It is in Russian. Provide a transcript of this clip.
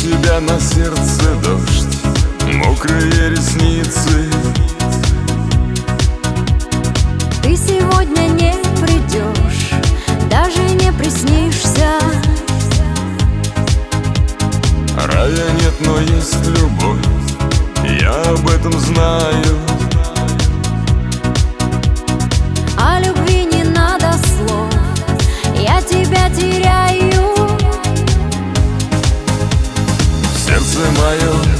тебя на сердце дождь, мокрые ресницы. Ты сегодня не придешь, даже не приснишься. Рая нет, но есть любовь, я об этом знаю. О любви не надо слов, я тебя теряю. Сердце мое